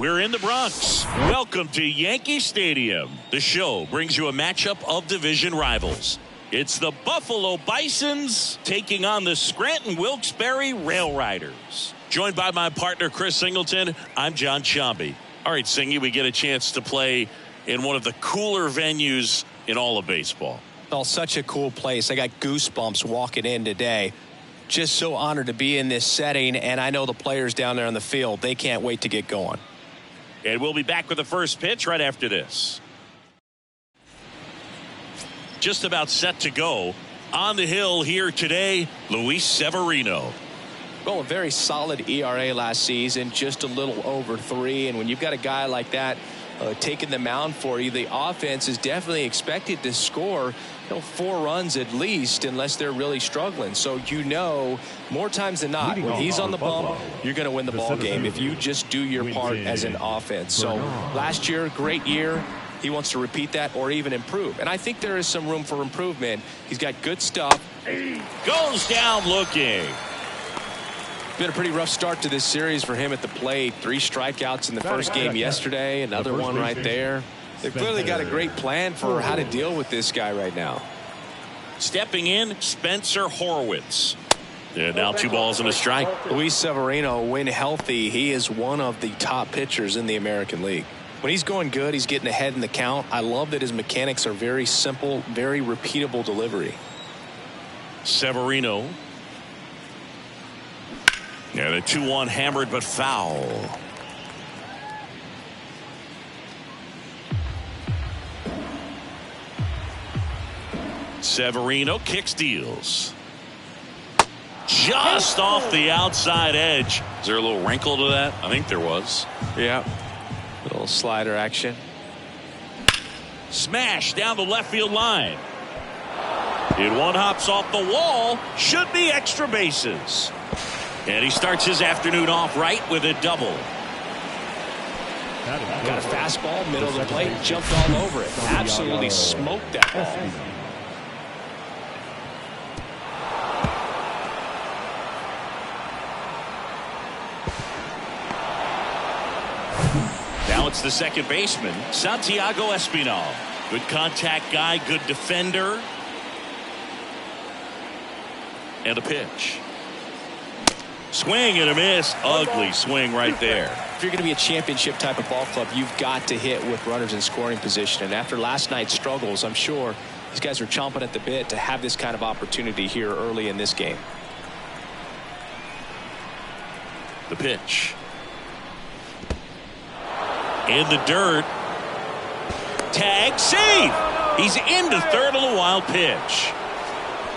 We're in the Bronx. Welcome to Yankee Stadium. The show brings you a matchup of division rivals. It's the Buffalo Bisons taking on the Scranton Wilkes-Barre Railriders. Joined by my partner, Chris Singleton, I'm John Sciambi. All right, Singy, we get a chance to play in one of the cooler venues in all of baseball. Oh, such a cool place. I got goosebumps walking in today. Just so honored to be in this setting, and I know the players down there on the field, they can't wait to get going. And we'll be back with the first pitch right after this. Just about set to go. On the hill here today, Luis Severino. Well, a very solid ERA last season, just a little over 3. And when you've got a guy like that taking the mound for you, the offense is definitely expected to score 4 runs at least, unless they're really struggling. So more times than not, when he's on the bump, you're going to win the ball game if you just do your part as an offense. So last year, great year. He wants to repeat that or even improve. And I think there is some room for improvement. He's got good stuff. Goes down looking. Been a pretty rough start to this series for him at the plate. 3 strikeouts in the first game yesterday. Another one right there. They've clearly got a great plan for how to deal with this guy right now. Stepping in, Spencer Horwitz. And now 2 balls and a strike. Luis Severino, when healthy, he is one of the top pitchers in the American League. When he's going good, he's getting ahead in the count. I love that his mechanics are very simple, very repeatable delivery. Severino. Yeah, the 2-1 hammered but foul. Severino kicks, deals. Just off the outside edge. Is there a little wrinkle to that? I think there was. Yeah. Little slider action. Smash down the left field line. It one hops off the wall. Should be extra bases. And he starts his afternoon off right with a double. Got a fastball, middle of the plate, jumped all over it. Absolutely smoked that ball. Now it's the second baseman, Santiago Espinal. Good contact guy, good defender. And a pitch. Swing and a miss. Ugly swing right there. If you're going to be a championship type of ball club, you've got to hit with runners in scoring position. And after last night's struggles, I'm sure these guys are chomping at the bit to have this kind of opportunity here early in this game. The pitch. In the dirt. Tag, save. He's into third on a wild pitch.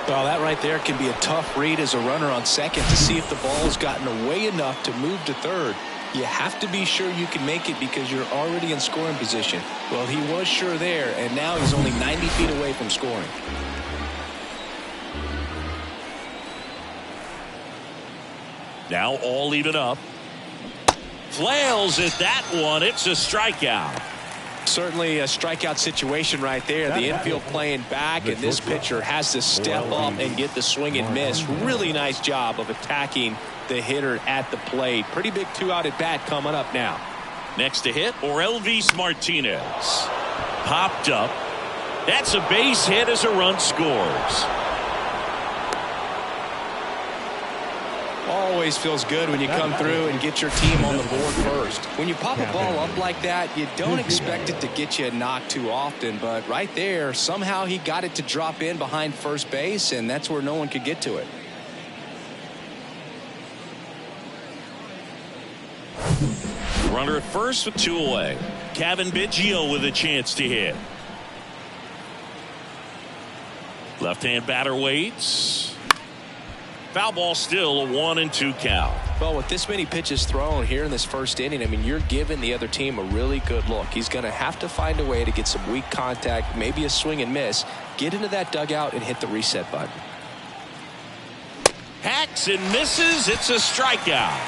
Well, that right there can be a tough read as a runner on second to see if the ball has gotten away enough to move to third. You have to be sure you can make it because you're already in scoring position. Well, he was sure there, and now he's only 90 feet away from scoring. Now all even up. Flails at that one. It's a strikeout. Certainly a strikeout situation right there. The infield playing back, and this pitcher has to step up and get the swing and miss. Really nice job of attacking the hitter at the plate. Pretty big 2-out at bat coming up now. Next to hit, Orelvis Martinez. Popped up. That's a base hit as a run scores. Always feels good when you come through and get your team on the board first. When you pop a ball up like that, you don't expect it to get you a knock too often, but right there, somehow he got it to drop in behind first base, and that's where no one could get to it. Runner at first with 2 away. Kevin Biggio with a chance to hit. Left-hand batter waits. Foul ball, still a 1-2 count. Well, with this many pitches thrown here in this first inning, I mean, you're giving the other team a really good look. He's going to have to find a way to get some weak contact, maybe a swing and miss, get into that dugout and hit the reset button. Hacks and misses. It's a strikeout.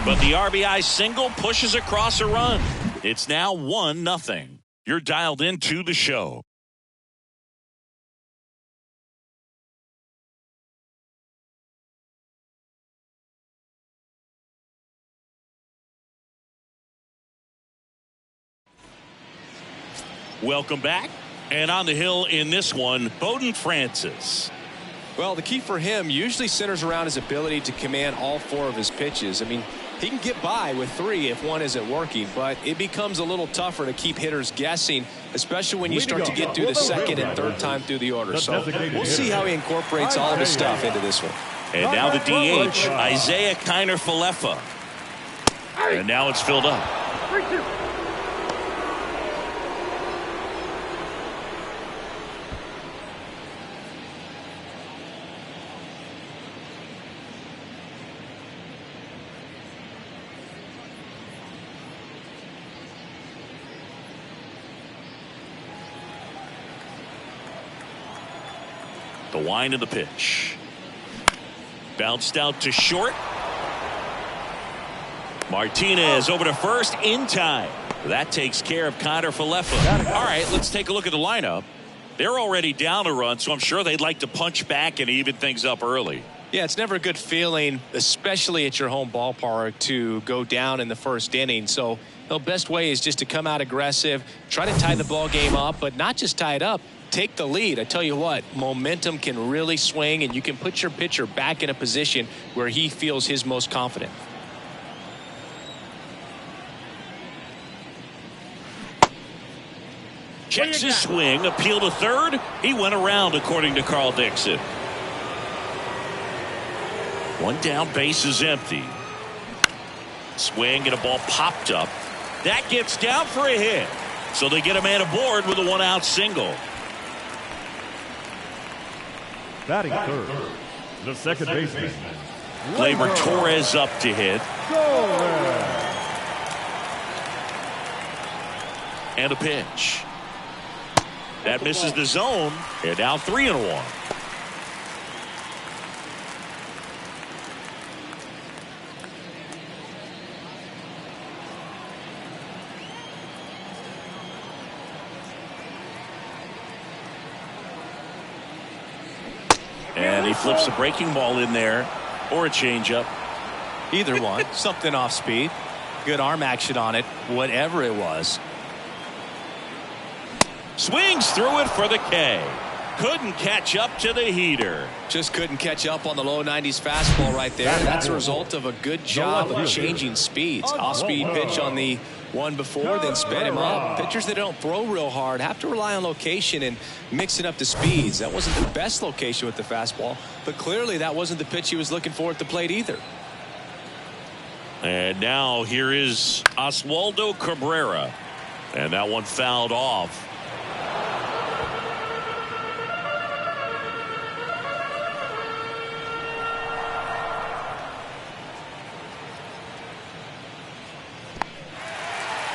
But the RBI single pushes across a run. It's now 1-0. You're dialed into the show. Welcome back. And on the hill in this one, Bowden Francis. Well, the key for him usually centers around his ability to command all 4 of his pitches. I mean, he can get by with 3 if one isn't working, but it becomes a little tougher to keep hitters guessing, especially when you start to get through the second and third time through the order. So we'll see how he incorporates all of his stuff into this one. And now the DH, Isaiah Kiner-Falefa. And now it's filled up. 3-2. The wind of the pitch. Bounced out to short. Martinez over to first in time. That takes care of Kiner-Falefa. All right, let's take a look at the lineup. They're already down a run, so I'm sure they'd like to punch back and even things up early. Yeah, it's never a good feeling, especially at your home ballpark, to go down in the first inning. So the best way is just to come out aggressive, try to tie the ball game up, but not just tie it up. Take the lead. I tell you what, momentum can really swing, and you can put your pitcher back in a position where he feels his most confident. Checks his swing, appeal to third. He went around, according to Carl Dixon. One down, base is empty. Swing and a ball popped up. That gets down for a hit. So they get a man aboard with a 1-out single. Batting third, the second baseman. Gleyber Torres up to hit. And a pitch. That misses the zone. And now 3-1. And he flips a breaking ball in there, or a changeup. Either one. Something off speed. Good arm action on it. Whatever it was. Swings through it for the K. Couldn't catch up to the heater. Just couldn't catch up on the low 90s fastball right there. That's a result of a good job of changing speeds. Off-speed pitch on the one before, then sped him up. Pitchers that don't throw real hard have to rely on location and mixing up the speeds. That wasn't the best location with the fastball, but clearly that wasn't the pitch he was looking for at the plate either. And now here is Oswaldo Cabrera. And that one fouled off.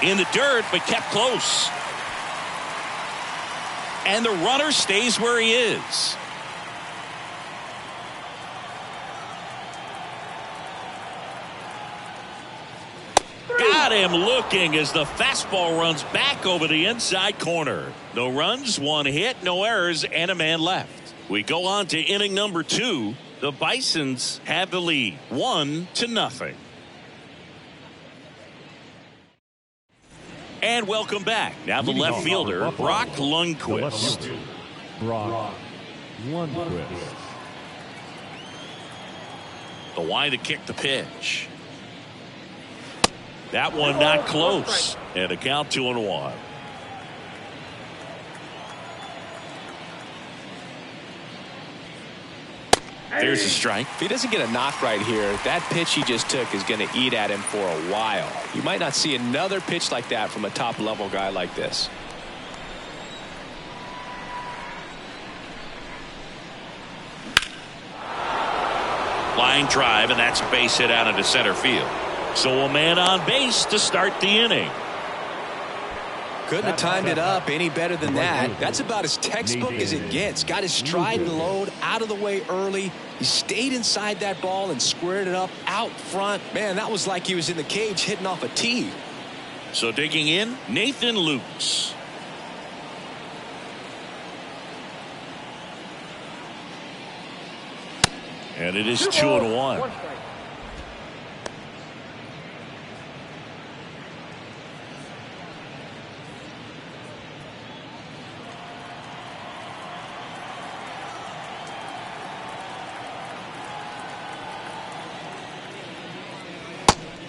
In the dirt, but kept close. And the runner stays where he is. Got him looking as the fastball runs back over the inside corner. No runs, 1 hit, no errors, and a man left. We go on to inning number 2. The Bisons have the lead, 1-0. And welcome back. Now the left fielder, Brock Lundquist. Brock Lundquist. The wind to kick the pitch. That one not close. And a count 2-1. There's a strike. If he doesn't get a knock right here, that pitch he just took is going to eat at him for a while. You might not see another pitch like that from a top-level guy like this. Line drive, and that's a base hit out into center field. So a man on base to start the inning. Couldn't have timed it up any better than that. That's about as textbook as it gets. Got his stride and load out of the way early. He stayed inside that ball and squared it up out front. Man, that was like he was in the cage hitting off a tee. So digging in, Nathan Lukes. And it is 2-1.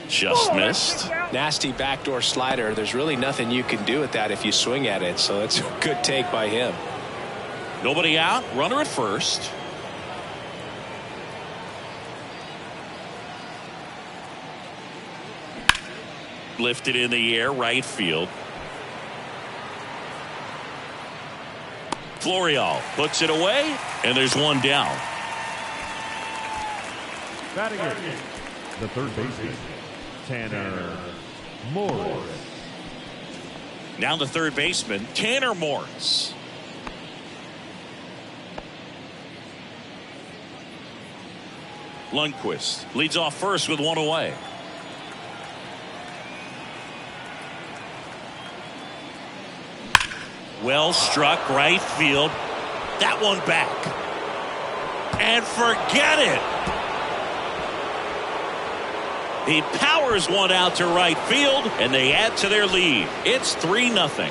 Just missed. Nasty backdoor slider. There's really nothing you can do with that if you swing at it. So it's a good take by him. Nobody out. Runner at first. Lifted in the air, right field. Florial puts it away, and there's one down. Batting it, the third baseman, Tanner Morris. Now the third baseman, Tanner Morris. Lundqvist leads off first with one away. Well struck right field. That one back. And forget it. He powers one out to right field, and they add to their lead. It's 3-0.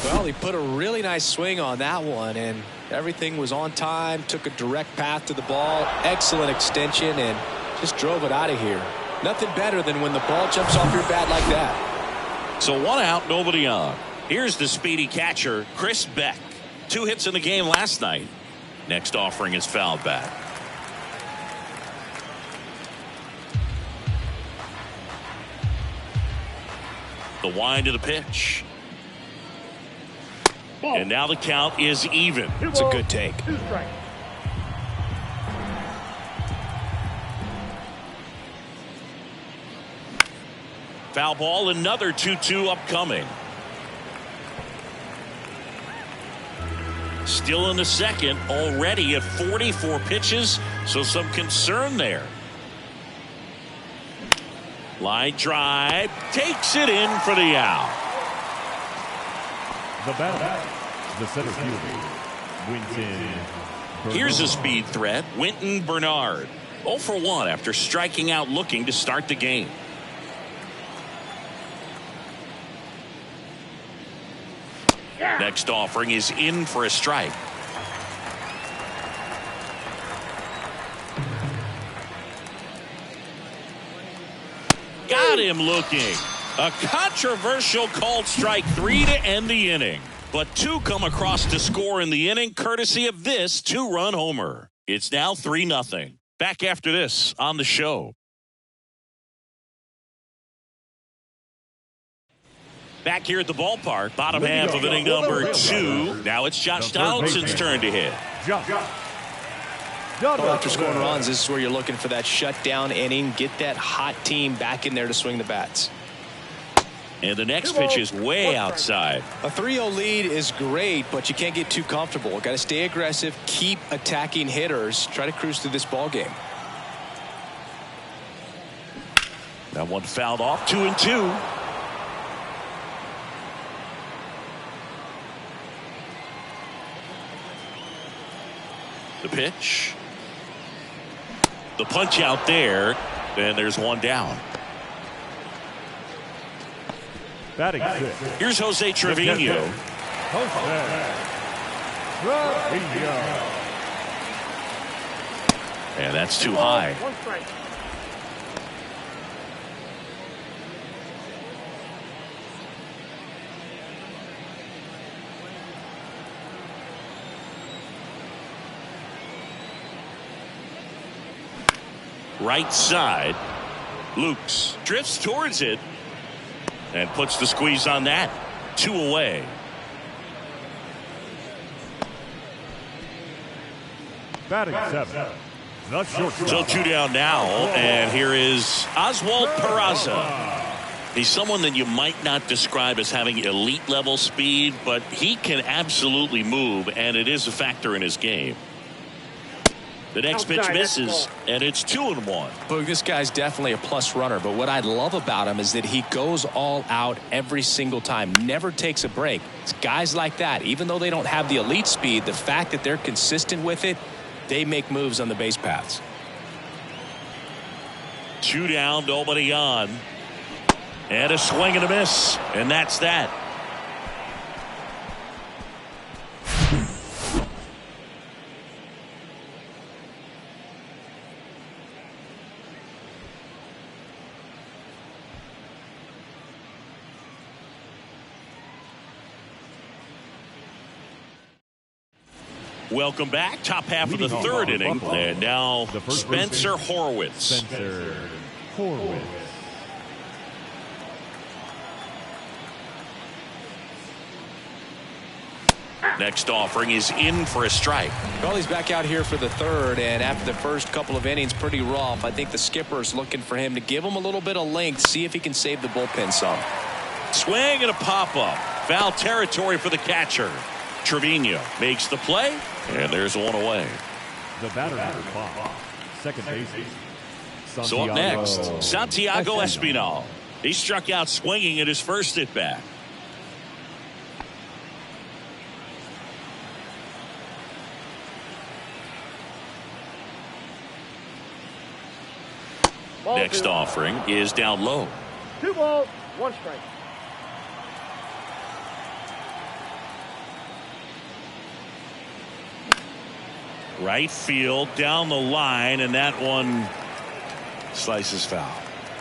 Well, he put a really nice swing on that one, and everything was on time, took a direct path to the ball, excellent extension, and just drove it out of here. Nothing better than when the ball jumps off your bat like that. So one out, nobody on. Here's the speedy catcher, Chris Beck. 2 hits in the game last night. Next offering is fouled back. The wind of the pitch. And now the count is even. It's a good take. Foul ball, another 2-2 upcoming. Still in the second, already at 44 pitches, so some concern there. Line drive, takes it in for the out. The batter, the center fielder, Winton Bernard. Here's a speed threat, Winton Bernard. 0 for 1 after striking out looking to start the game. Next offering is in for a strike. Got him looking. A controversial called strike 3 to end the inning. But 2 come across to score in the inning courtesy of this 2-run homer. It's now 3-0. Back after this on the show. Back here at the ballpark, bottom half of inning number 2. Now it's Josh Donaldson's turn to hit. After scoring runs, this is where you're looking for that shutdown inning. Get that hot team back in there to swing the bats. And the next pitch is way outside. A 3-0 lead is great, but you can't get too comfortable. Got to stay aggressive, keep attacking hitters, try to cruise through this ball game. That one fouled off, 2-2. The pitch. The punch out there. And there's one down. Batting 6. Here's Jose Trevino. And that's too high. Right side. Lukes drifts towards it and puts the squeeze on that. 2 away. Batting 7. The shortstop. So 2 down now, and here is Oswald Peraza. He's someone that you might not describe as having elite level speed, but he can absolutely move, and it is a factor in his game. The next pitch misses, and it's 2-1. Boog, this guy's definitely a plus runner, but what I love about him is that he goes all out every single time, never takes a break. It's guys like that, even though they don't have the elite speed, the fact that they're consistent with it, they make moves on the base paths. 2 down, nobody on. And a swing and a miss. And that's that. Welcome back. Top half of the third inning. And now Spencer Horwitz. Spencer Horwitz. Next offering is in for a strike. Well, he's back out here for the third, and after the first couple of innings, pretty rough. I think the skipper is looking for him to give him a little bit of length, see if he can save the bullpen some. Swing and a pop-up. Foul territory for the catcher. Trevino makes the play, and there's one away. The batter number 5, second baseman. So up next, Santiago Espinal. He struck out swinging at his first at-bat. Next offering is down low. 2 balls, 1 strike. Right field down the line, and that one slices foul.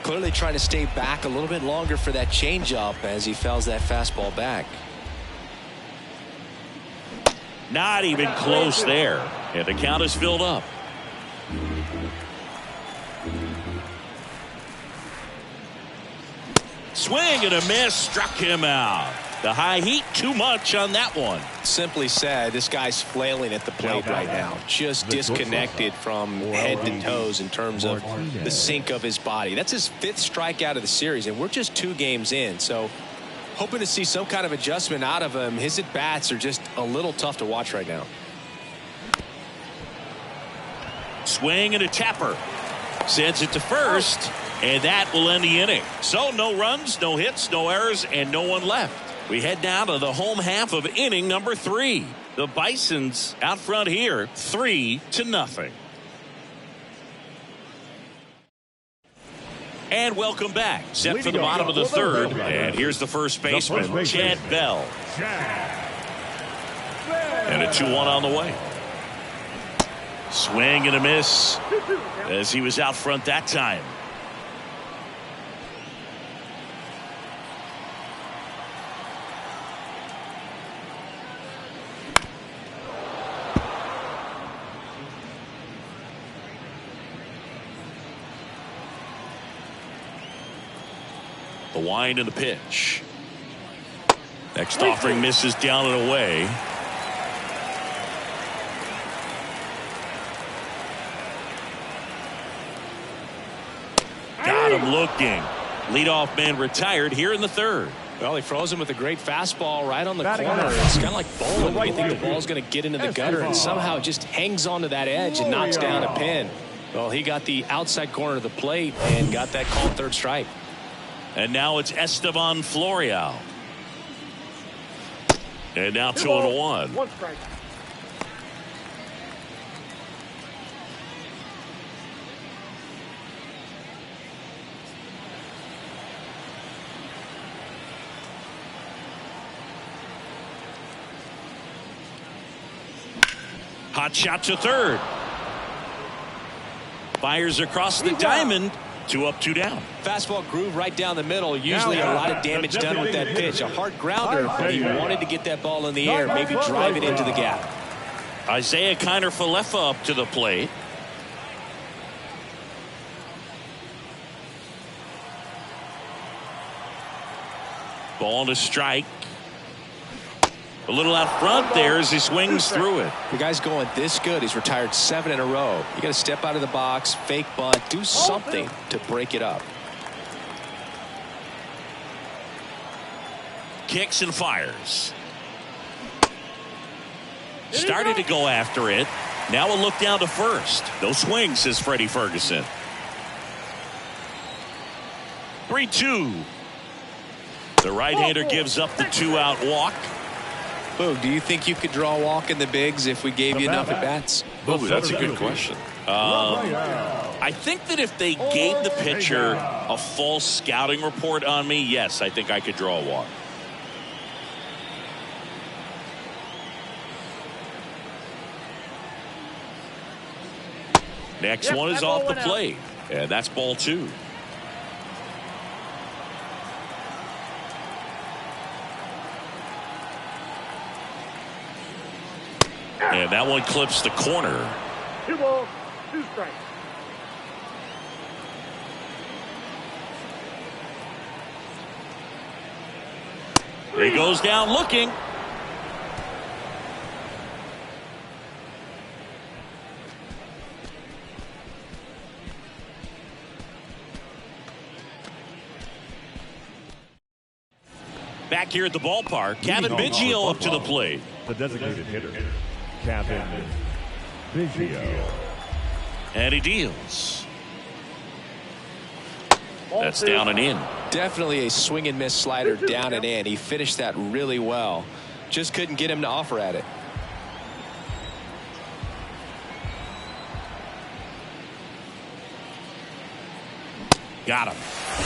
Clearly trying to stay back a little bit longer for that changeup as he fouls that fastball back. Not even close there, and the count is filled up. Swing and a miss, struck him out. The high heat, too much on that one. Simply said, this guy's flailing at the plate right now. Just disconnected from head to toes in terms of the sink of his body. That's his 5th strikeout of the series, and we're just 2 games in. So hoping to see some kind of adjustment out of him. His at-bats are just a little tough to watch right now. Swing and a tapper. Sends it to first, and that will end the inning. So no runs, no hits, no errors, and no one left. We head down to the home half of inning number 3. The Bisons out front here, 3-0. And welcome back. Set for the bottom of the third. And here's the first baseman, Chad Bell. And a 2-1 on the way. Swing and a miss as he was out front that time. The wind and the pitch. Next offering misses down and away. Got him looking. Leadoff man retired here in the third. Well, he froze him with a great fastball right on the corner. It's kind of like bowling. You think the ball's going to get into the gutter, and somehow it just hangs onto that edge and knocks down a pin. Well, he got the outside corner of the plate and got that called third strike. And now it's Esteban Florial. And now 2-1. 1 strike. Hot shot to third. Fires across the diamond. 2 up, 2 down. Fastball groove right down the middle. Usually a lot of damage done with that pitch. A hard grounder, but he wanted to get that ball in the air, maybe drive it into the gap. Isaiah Kiner-Falefa up to the plate. Ball to strike. A little out front there as he swings through it. The guy's going this good. He's retired 7 in a row. You got to step out of the box, fake bunt, do something to break it up. Kicks and fires. Started to go after it. Now a look down to first. No swing, says Freddie Ferguson. 3-2. The right-hander gives up the 2-out walk. Boog, do you think you could draw a walk in the bigs if we gave you enough at bats? Ooh, that's a good question. I think that if they gave the pitcher a false scouting report on me, yes, I think I could draw a walk. Next one is off the plate, and that's ball 2. And that one clips the corner. 2 balls, 2 strikes. He goes down looking. Back here at the ballpark, Kevin Biggio up to the plate. The designated hitter, Kevin Biggio. And he deals. That's down and in. Definitely a swing and miss slider down and in. He finished that really well. Just couldn't get him to offer at it. Got him.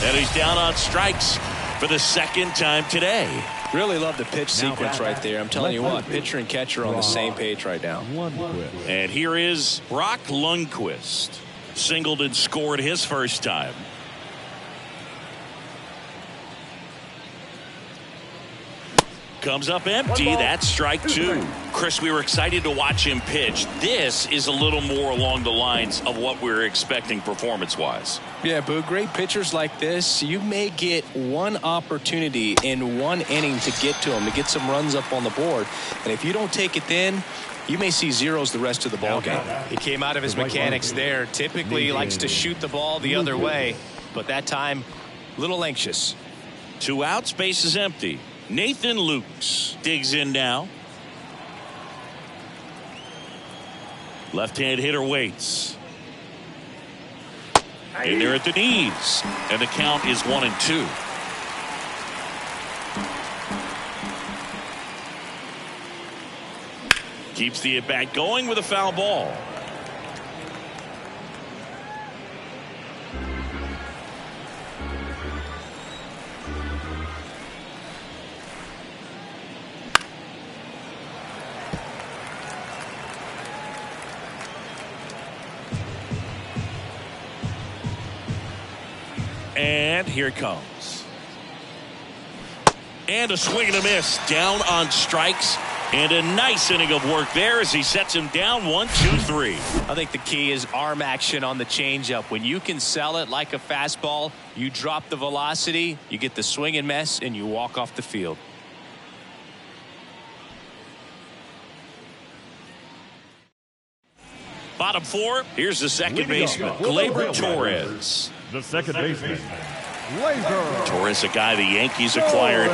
And he's down on strikes for the second time today. Really love the pitch sequence right there. I'm telling you what, pitcher and catcher on the same page right now. And here is Brock Lundquist. Singled and scored his first time. Comes up empty. That's strike 2. Chris, we were excited to watch him pitch. This is a little more along the lines of what we were expecting performance-wise. Yeah, Boo, great pitchers like this, you may get one opportunity in one inning to get to them, to get some runs up on the board. And if you don't take it then, you may see zeros the rest of the ball game. He came out of his mechanics there. Typically, he likes to shoot the ball the other way, but that time, a little anxious. 2 outs, base is empty. Nathan Lukes digs in now. Left-hand hitter waits. In there at the knees. And the count is 1-2. Keeps the at-bat going with a foul ball. And here it comes. And a swing and a miss. Down on strikes. And a nice inning of work there as he sets him down 1, 2, 3. I think the key is arm action on the changeup. When you can sell it like a fastball, you drop the velocity, you get the swing and miss, and you walk off the field. Bottom 4. Here's the second baseman, Gleyber Torres. The second baseman, Gleyber. Torres, a guy the Yankees acquired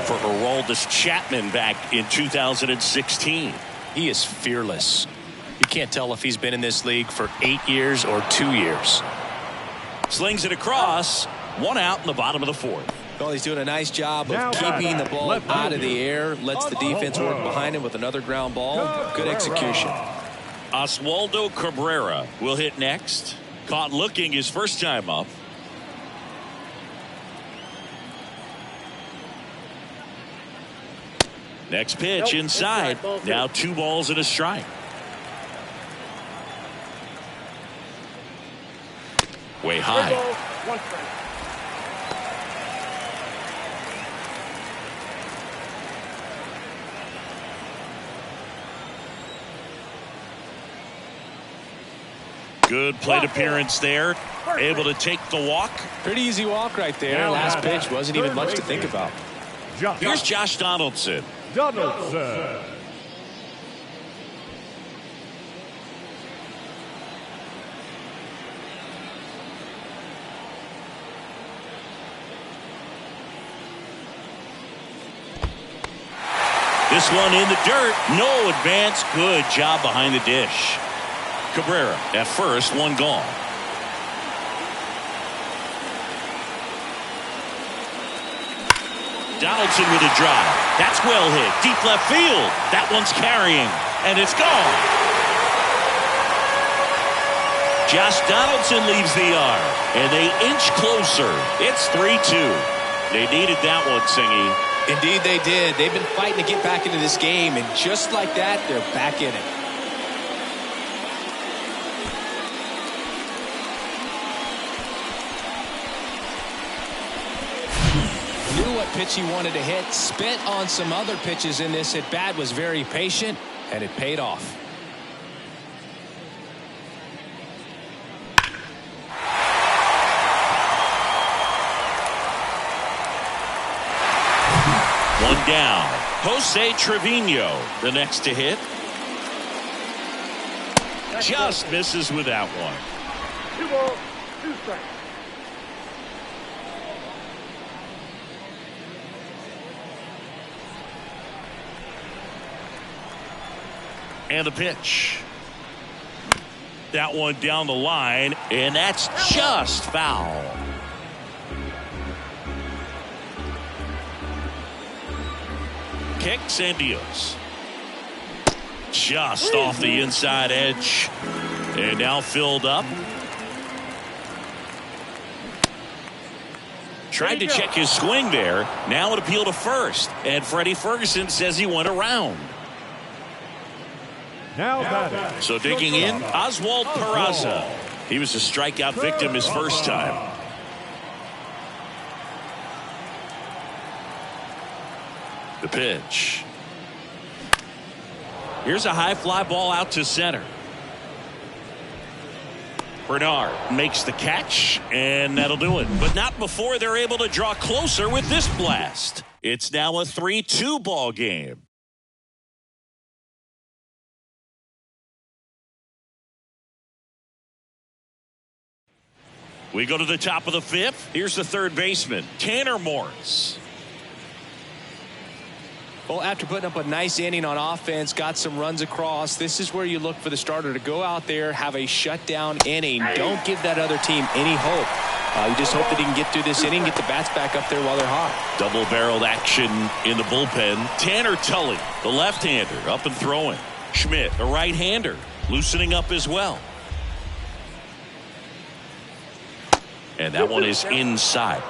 for Aroldis Chapman back in 2016. He is fearless. You can't tell if he's been in this league for 8 years or 2 years. Slings it across. 1 out in the bottom of the 4th. Well, he's doing a nice job of keeping the ball out of the air. Lets the defense work behind him with another ground ball. Good execution. Oswaldo Cabrera will hit next. Caught looking his first time up. Next pitch inside. Now 2 balls and a strike. Way high. 1 strike. Good plate appearance there. Able to take the walk. Pretty easy walk right there. Last pitch wasn't even much to think about. Here's Josh Donaldson. Donaldson. This one in the dirt. No advance. Good job behind the dish. Cabrera at first, 1 gone. Donaldson with a drive. That's well hit. Deep left field. That one's carrying. And it's gone. Josh Donaldson leaves the yard, and they inch closer. It's 3-2. They needed that one, Singy. Indeed they did. They've been fighting to get back into this game, and just like that, they're back in it. Knew what pitch he wanted to hit, spent on some other pitches in this at bat, was very patient, and it paid off. One down. Jose Trevino, the next to hit. Just misses with that one. 2 balls, 2 strikes. And the pitch. That one down the line, and that's just foul. Kicks and deals. Just off the inside edge. And now filled up. Tried to check his swing there. Now an appeal to first. And Freddie Ferguson says he went around. Now batting. So digging in, Oswald Peraza. He was a strikeout victim his first time. The pitch. Here's a high fly ball out to center. Bernard makes the catch, and that'll do it. But not before they're able to draw closer with this blast. It's now a 3-2 ball game. We go to the top of the fifth. Here's the third baseman, Tanner Morris. Well, after putting up a nice inning on offense, got some runs across, this is where you look for the starter to go out there, have a shutdown inning. Don't give that other team any hope. You just hope that he can get through this inning, get the bats back up there while they're hot. Double-barreled action in the bullpen. Tanner Tully, the left-hander, up and throwing. Schmidt, the right-hander, loosening up as well. And that one is inside.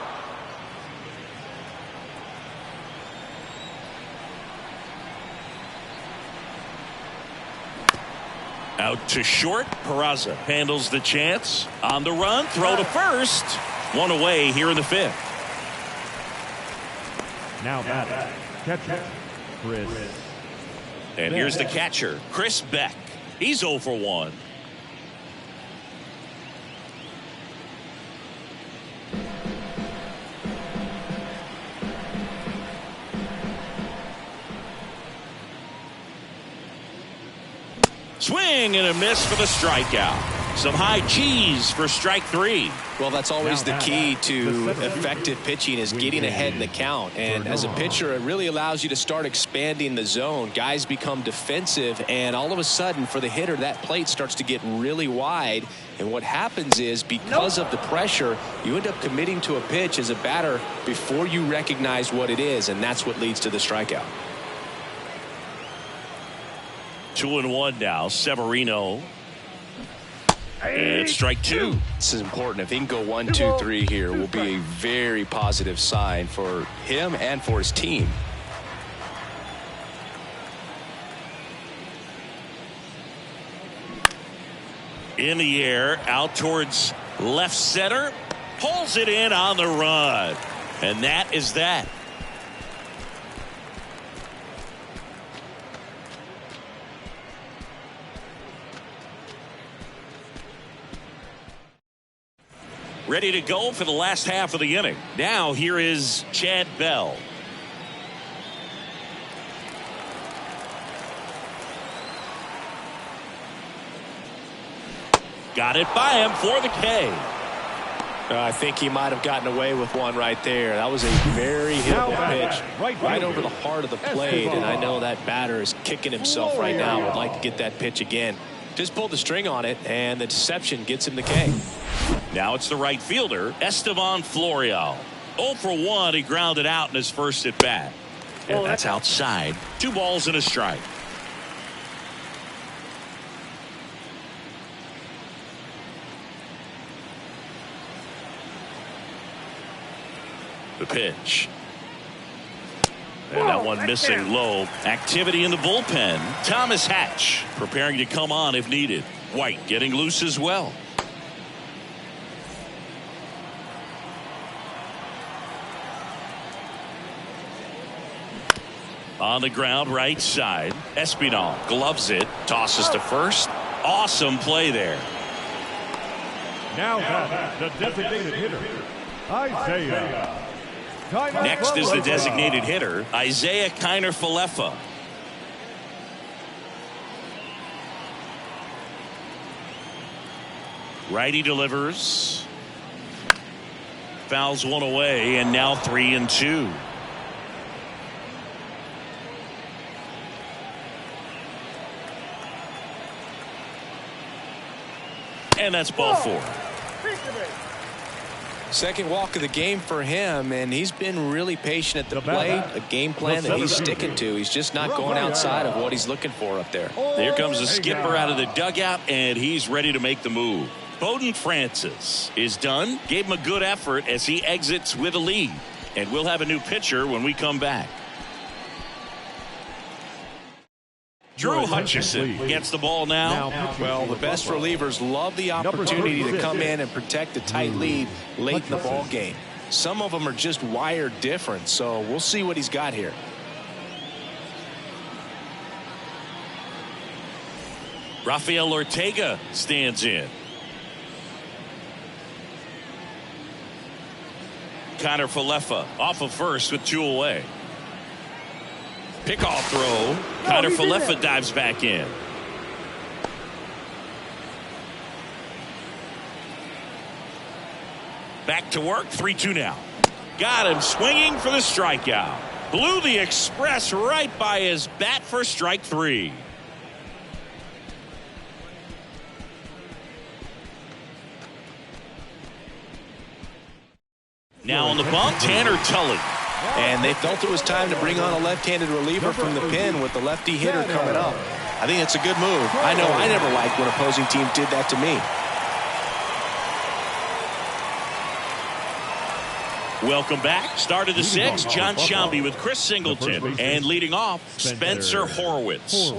Out to short. Peraza handles the chance. On the run. Throw to first. One away here in the fifth. Now batting. Catcher, Chris. And here's the catcher, Chris Beck. He's 0 for 1. Swing and a miss for the strikeout. Some high cheese for strike 3. Well, that's always the key to effective pitching, is getting ahead in the count. And as a pitcher, it really allows you to start expanding the zone. Guys become defensive, and all of a sudden, for the hitter, that plate starts to get really wide. And what happens is, because of the pressure, you end up committing to a pitch as a batter before you recognize what it is, and that's what leads to the strikeout. 2-1 now. Severino. And strike 2. This is important. If he can go 1, 2, 3 here, will be a very positive sign for him and for his team. In the air, out towards left center. Pulls it in on the run. And that is that. Ready to go for the last half of the inning. Now here is Chad Bell. Got it by him for the K. I think he might have gotten away with one right there. That was a very hittable pitch right over the heart of the plate, and I know that batter is kicking himself right now. Would like to get that pitch again. Just pulled the string on it, and the deception gets him the K. Now it's the right fielder, Estevan Florial. 0 for 1. He grounded out in his first at bat. And that's outside. 2 balls and a strike. The pitch. And that one missing low. Activity in the bullpen. Thomas Hatch preparing to come on if needed. White getting loose as well. On the ground, right side. Espinal gloves it, tosses to first. Awesome play there. Now the designated hitter, Isaiah. Next is the designated hitter, Isaiah Kiner-Falefa. Righty delivers. Fouls one away, and now 3-2. And that's ball 4. Second walk of the game for him, and he's been really patient at the plate. A game plan that he's sticking to. He's just not going outside of what he's looking for up there. Here comes the skipper out of the dugout, and he's ready to make the move. Bowden Francis is done. Gave him a good effort as he exits with a lead. And we'll have a new pitcher when we come back. Drew Hutchison gets the ball now. Well, the best relievers love the opportunity to come in and protect a tight lead late in the ball game. Some of them are just wired different, so we'll see what he's got here. Rafael Ortega stands in. Kiner-Falefa off of first with 2 away. Pickoff throw. Kiner-Falefa dives back in. Back to work. 3-2 now. Got him swinging for the strikeout. Blew the express right by his bat for strike 3. Now on the bump, Tanner Tully. And they felt it was time to bring on a left-handed reliever from the pen with the lefty hitter coming up. I think it's a good move. I know I never liked when opposing teams did that to me. Welcome back. Start of the 6th. John Shambi with Chris Singleton. And leading off, Spencer Horwitz.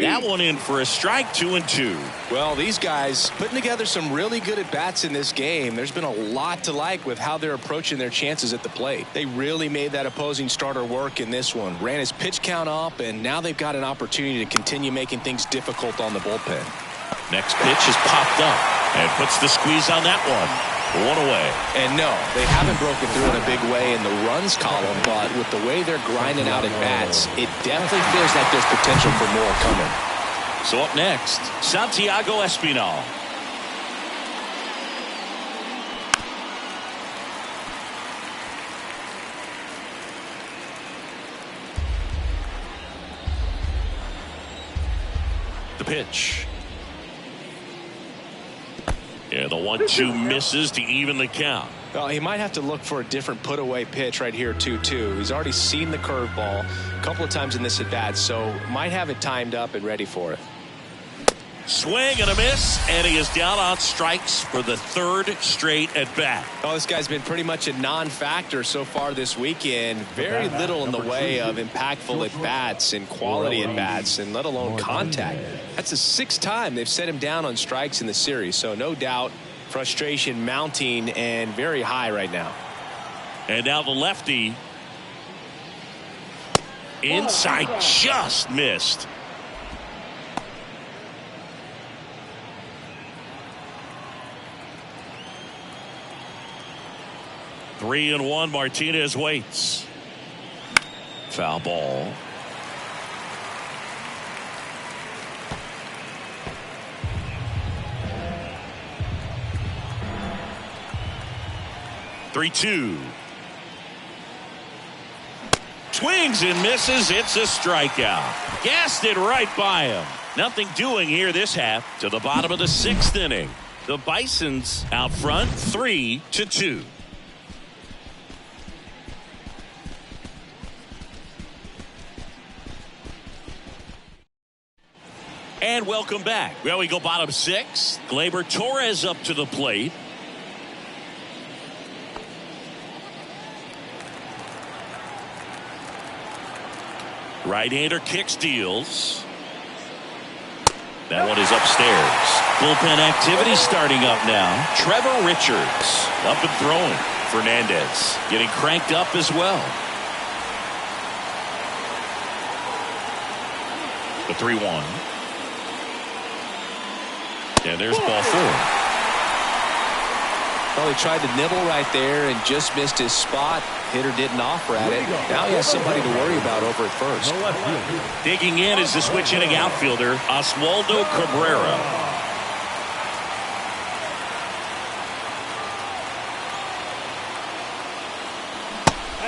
That one in for a strike. 2-2. Well, these guys putting together some really good at-bats in this game. There's been a lot to like with how they're approaching their chances at the plate. They really made that opposing starter work in this one. Ran his pitch count up, and now they've got an opportunity to continue making things difficult on the bullpen. Next pitch is popped up and puts the squeeze on that one. 1 away. And no, they haven't broken through in a big way in the runs column, but with the way they're grinding out at bats, it definitely feels like there's potential for more coming. So up next, Santiago Espinal. The pitch. Yeah, the 1-2 misses to even the count. Well, he might have to look for a different put-away pitch right here, 2-2. He's already seen the curveball a couple of times in this at-bat, so might have it timed up and ready for it. Swing and a miss, and he is down on strikes for the 3rd straight at-bat. Oh, this guy's been pretty much a non-factor so far this weekend. Very little in the way of impactful at-bats and quality at-bats, and let alone contact. That's the 6th time they've set him down on strikes in the series, so no doubt frustration mounting and very high right now. And now the lefty. Inside, just missed. Three and 1. Martinez waits. Foul ball. Three-two. Swings and misses. It's a strikeout. Gassed it right by him. Nothing doing here this half to the bottom of the 6th inning. The Bisons out front 3-2. And welcome back. Well, we go bottom 6. Gleyber Torres up to the plate. Right-hander kicks, deals. That one is upstairs. Bullpen activity starting up now. Trevor Richards up and throwing. Fernandez getting cranked up as well. The 3-1. And there's ball 4. Well, he tried to nibble right there and just missed his spot. Hitter didn't offer at it. Now he has somebody to worry about over at first. Digging in is the switch hitting outfielder, Oswaldo Cabrera.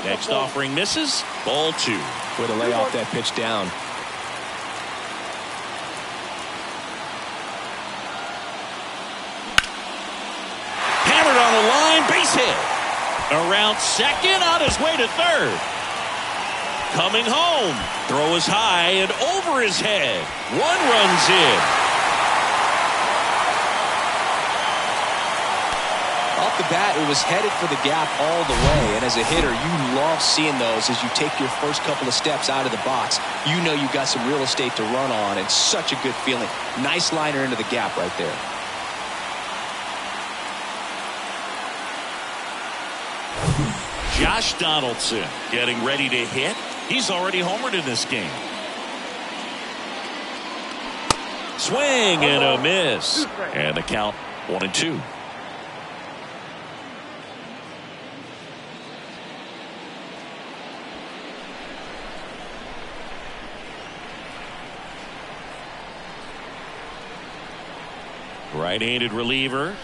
Next offering misses. Ball 2. Way to lay off that pitch down. On the line, base hit. Around second, on his way to third. Coming home. Throw is high and over his head. 1 runs in. Off the bat, it was headed for the gap all the way. And as a hitter, you love seeing those as you take your first couple of steps out of the box. You know you've got some real estate to run on, and such a good feeling. Nice liner into the gap right there. Josh Donaldson getting ready to hit. He's already homered in this game. Swing and a miss. And the count 1-2. Right-handed reliever.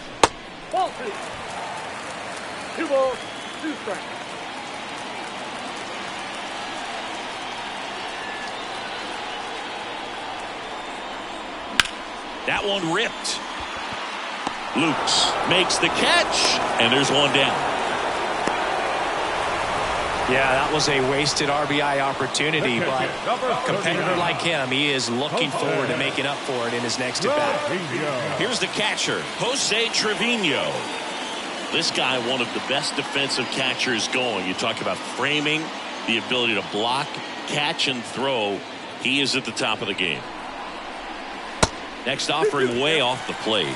Ball 2. 2 balls, 2 strikes. That one ripped. Lukes makes the catch, and there's one down. Yeah, that was a wasted RBI opportunity, but a competitor like him, he is looking forward to making up for it in his next at-bat. Here's the catcher, Jose Trevino. This guy, one of the best defensive catchers going. You talk about framing, the ability to block, catch, and throw. He is at the top of the game. Next offering way off the plate.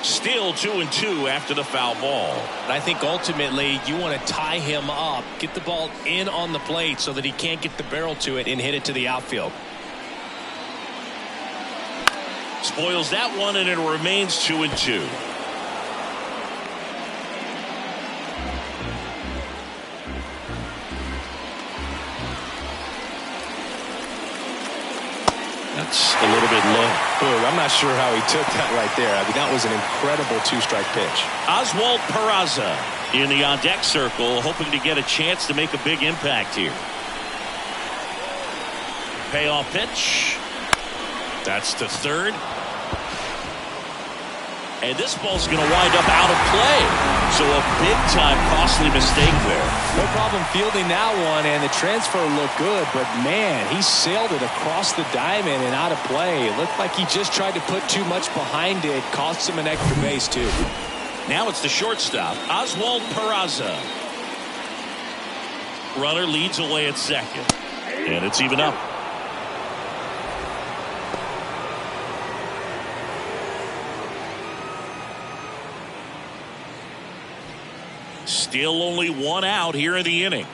Still 2-2 after the foul ball. And I think ultimately you want to tie him up, get the ball in on the plate so that he can't get the barrel to it and hit it to the outfield. Spoils that one, and it remains 2-2. That's a little bit low. Ooh, I'm not sure how he took that right there. I mean, that was an incredible 2-strike pitch. Oswald Peraza in the on-deck circle, hoping to get a chance to make a big impact here. Payoff pitch. That's to third. And this ball's going to wind up out of play. So a big-time costly mistake there. No problem fielding that one, and the transfer looked good, but man, he sailed it across the diamond and out of play. It looked like he just tried to put too much behind it, cost him an extra base too. Now it's the shortstop, Oswald Peraza. Runner leads away at second, and it's even up. Still only one out here in the inning.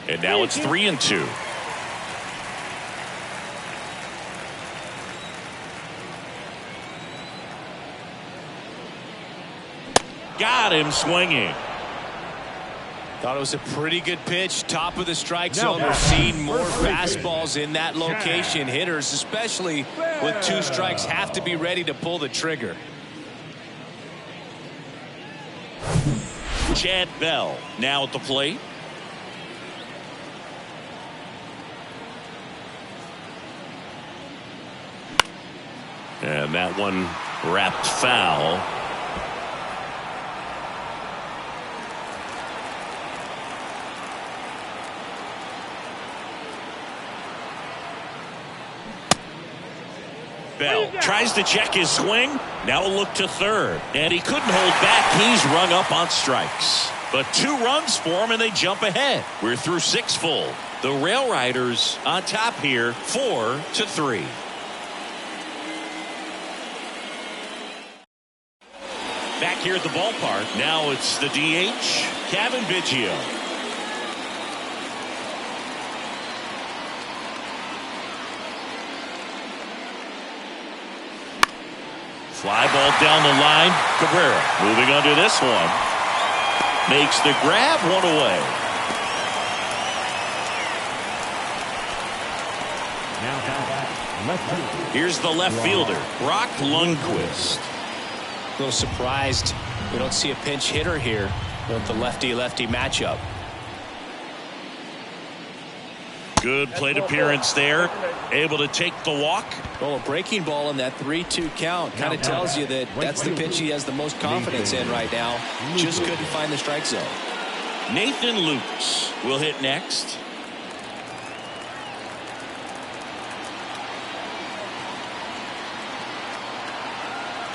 And now it's 3-2. Got him swinging. Thought it was a pretty good pitch, top of the strike zone. We're seeing more fastballs in that location. Hitters, especially with 2 strikes, have to be ready to pull the trigger. Chad Bell now at the plate. And that one wrapped foul. Bell tries to check his swing. Now a look to third. And he couldn't hold back. He's rung up on strikes. But 2 runs for him and they jump ahead. We're through 6 full. The Railriders on top here 4-3. Back here at the ballpark. Now it's the DH, Kevin Biggio. Fly ball down the line. Cabrera moving under this one. Makes the grab, 1 away. Here's the left fielder, Brock Lundquist. A little surprised we don't see a pinch hitter here with the lefty-lefty matchup. Good plate appearance there. Able to take the walk. Well, a breaking ball in that 3-2 count kind of tells you that that's the pitch he has the most confidence in right now. Just couldn't find the strike zone. Nathan Lukes will hit next.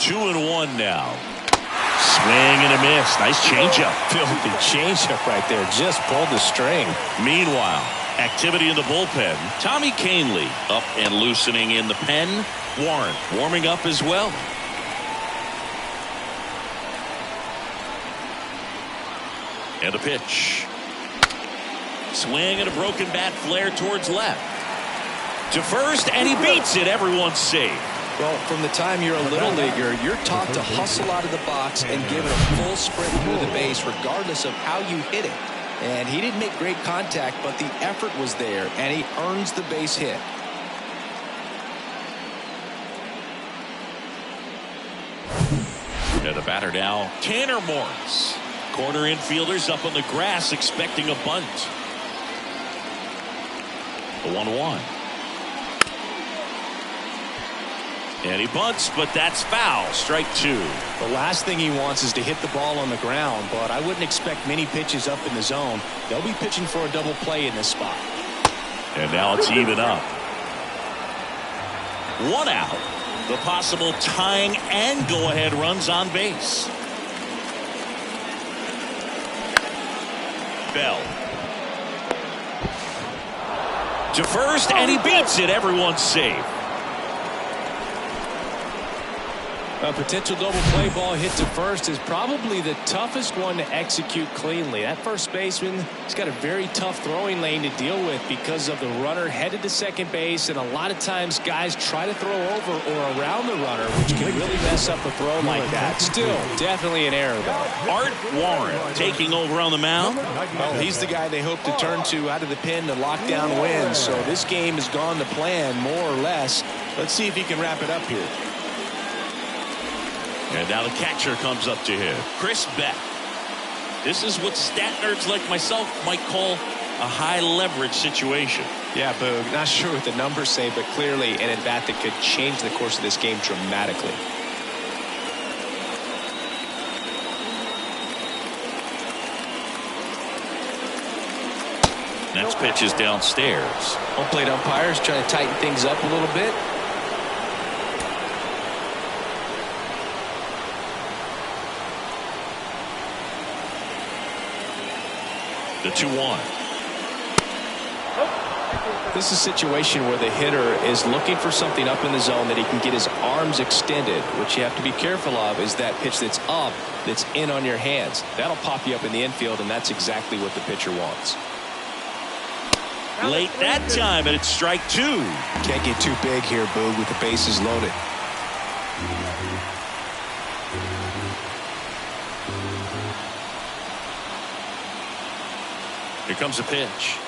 Two and one now. Swing and a miss. Nice changeup. Filthy changeup right there. Just pulled the string. Meanwhile, activity in the bullpen. Tommy Kahnle up and loosening in the pen. Warren warming up as well. And a pitch. Swing and a broken bat flare towards left. To first, and he beats it. Everyone's safe. Well, from the time you're a little leaguer, you're taught to hustle out of the box and give it a full sprint through the base regardless of how you hit it. And he didn't make great contact, but the effort was there, and he earns the base hit. And the batter now, Tanner Morris. Corner infielders up on the grass expecting a bunt. The 1-1. And he bunts, but that's foul. Strike 2. The last thing he wants is to hit the ball on the ground, but I wouldn't expect many pitches up in the zone. They'll be pitching for a double play in this spot. And now it's even up. 1 out. The possible tying and go-ahead runs on base. Bell. To first, and he beats it. Everyone's safe. A potential double play ball hit to first is probably the toughest one to execute cleanly. That first baseman has got a very tough throwing lane to deal with because of the runner headed to second base, and a lot of times guys try to throw over or around the runner, which can really mess up a throw like that. Still, definitely an error, though. Art Warren taking over on the mound. Well, he's the guy they hope to turn to out of the pen to lock down wins. So this game has gone to plan, more or less. Let's see if he can wrap it up here. And now the catcher comes up to him, Chris Beck. This is what stat nerds like myself might call a high leverage situation. Yeah, Boog, not sure what the numbers say, but clearly an at-bat that could change the course of this game dramatically. Next pitch is downstairs. Home plate umpires trying to tighten things up a little bit. The 2-1. This is a situation where the hitter is looking for something up in the zone that he can get his arms extended. What you have to be careful of is that pitch that's up, that's in on your hands. That'll pop you up in the infield, and that's exactly what the pitcher wants. Late that time, and it's strike 2. Can't get too big here, Boog, with the bases loaded. Here comes a pitch.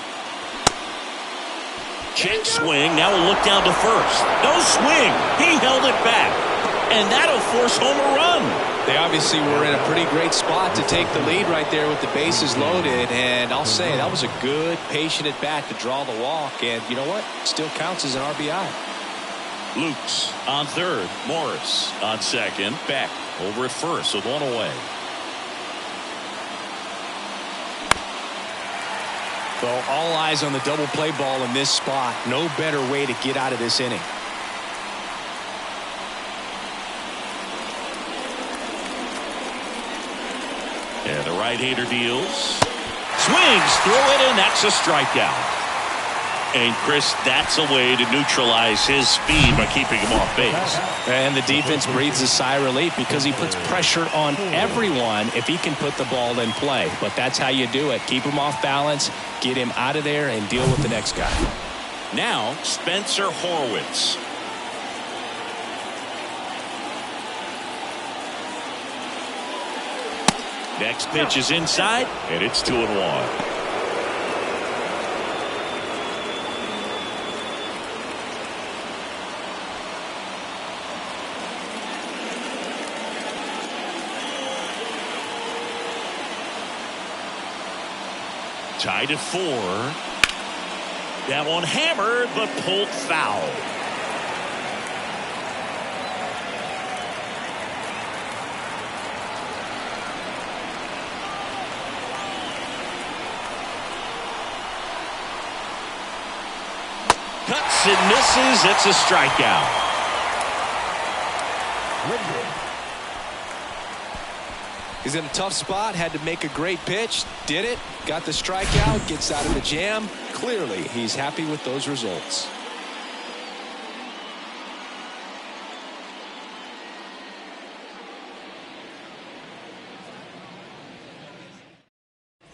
Check swing. Now we'll look down to first. No swing. He held it back. And that'll force home a run. They obviously were in a pretty great spot to take the lead right there with the bases loaded. And I'll say that was a good, patient at bat to draw the walk. And you know what? Still counts as an RBI. Lukes on third. Morris on second. Beck over at first with one away. Well, all eyes on the double play ball in this spot. No better way to get out of this inning. And the right-hander deals. Swings through it, and that's a strikeout. And, Chris, that's a way to neutralize his speed by keeping him off base. And the defense breathes a sigh of relief because he puts pressure on everyone if he can put the ball in play. But that's how you do it. Keep him off balance, get him out of there, and deal with the next guy. Now, Spencer Horwitz. Next pitch is inside, and it's 2-1. Tied at 4. That one hammered, but pulled foul. Cuts and misses. It's a strikeout. He's in a tough spot, had to make a great pitch, did it, got the strikeout, gets out of the jam. Clearly, he's happy with those results.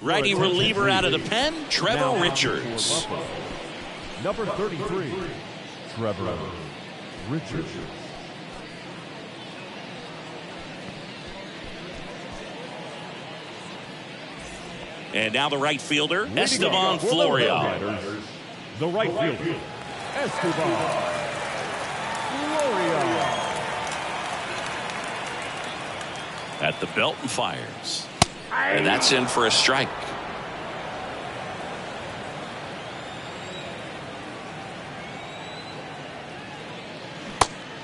Righty reliever out of the pen, Trevor Richards. Number 33, Trevor Richards. And now the right fielder, Esteban Florial. The right fielder, Esteban Florial. At the belt and fires. And that's in for a strike.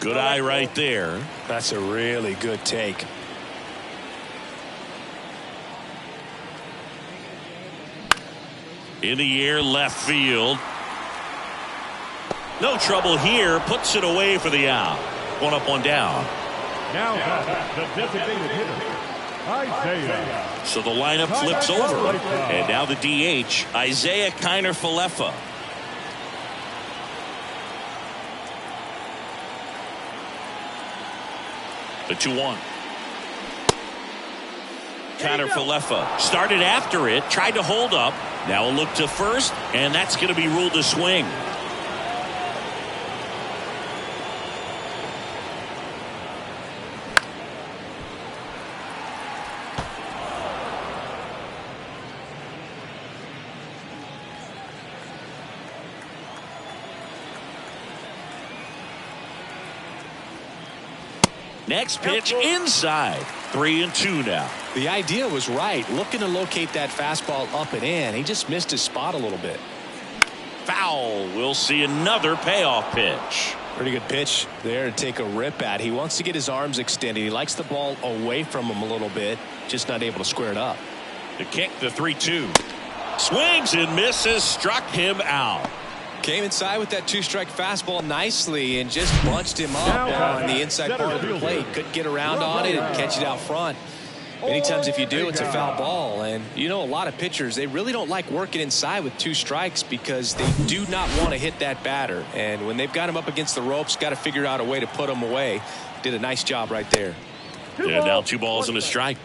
Good eye right there. That's a really good take. In the air, left field. No trouble here. Puts it away for the out. One up, one down. Now the designated hitter, Isaiah. So the lineup flips over. And now the DH, Isaiah Kiner-Falefa. The 2-1. Kiner-Falefa started after it, tried to hold up. Now a look to first, and that's going to be ruled a swing. Next pitch inside. 3-2 now. The idea was right. Looking to locate that fastball up and in. He just missed his spot a little bit. Foul. We'll see another payoff pitch. Pretty good pitch there to take a rip at. He wants to get his arms extended. He likes the ball away from him a little bit. Just not able to square it up. The kick, the 3-2. Swings and misses. Struck him out. Came inside with that two-strike fastball nicely and just bunched him up on the inside part of the plate. Couldn't get around on it and catch it out front. Many times if you do, it's a foul ball. And you know, a lot of pitchers, they really don't like working inside with 2 strikes because they do not want to hit that batter. And when they've got him up against the ropes, got to figure out a way to put him away. Did a nice job right there. Yeah, now 2 balls and a strike.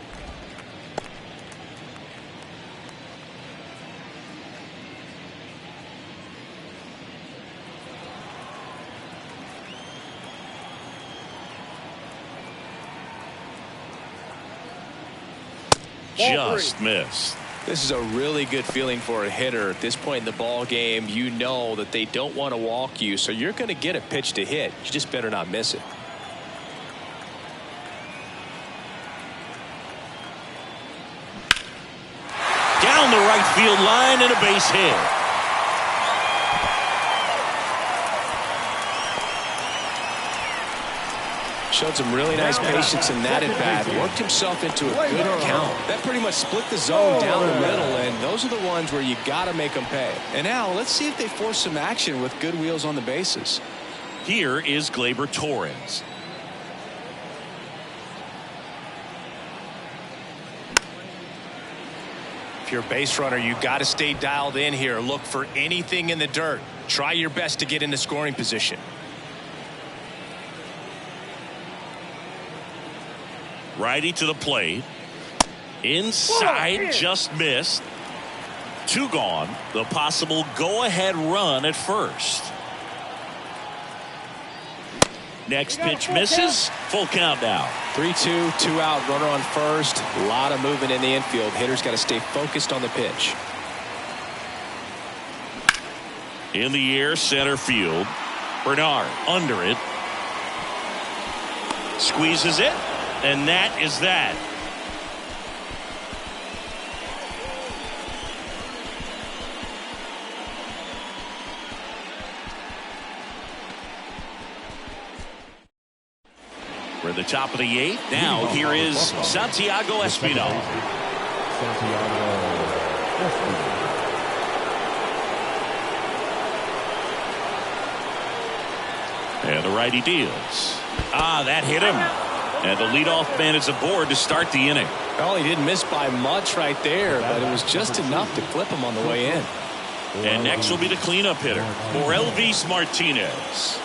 Just missed. This is a really good feeling for a hitter. At this point in the ball game, you know that they don't want to walk you, so you're going to get a pitch to hit. You just better not miss it. field line and a base hit. Showed some really nice patience in that at bat. Worked himself into a good count. That pretty much split the zone down the middle, and those are the ones where you got to make them pay. And now let's see if they force some action with good wheels on the bases. Here is Gleyber Torres. If you're a base runner, you got to stay dialed in here. Look for anything in the dirt. Try your best to get into scoring position. Righty to the plate. Inside, just missed. 2 gone. The possible go-ahead run at first. Next pitch misses. Full count now. 3-2, 2 out, runner on first. A lot of movement in the infield. Hitter's got to stay focused on the pitch. In the air, center field. Bernard under it. Squeezes it. And that is that. We're at the top of the 8th. Now here is Santiago Espinal. And the righty deals. That hit him. And the leadoff man is aboard to start the inning. Well, he didn't miss by much right there, but it was just enough to clip him on the way in. And next will be the cleanup hitter for Elvis Martinez.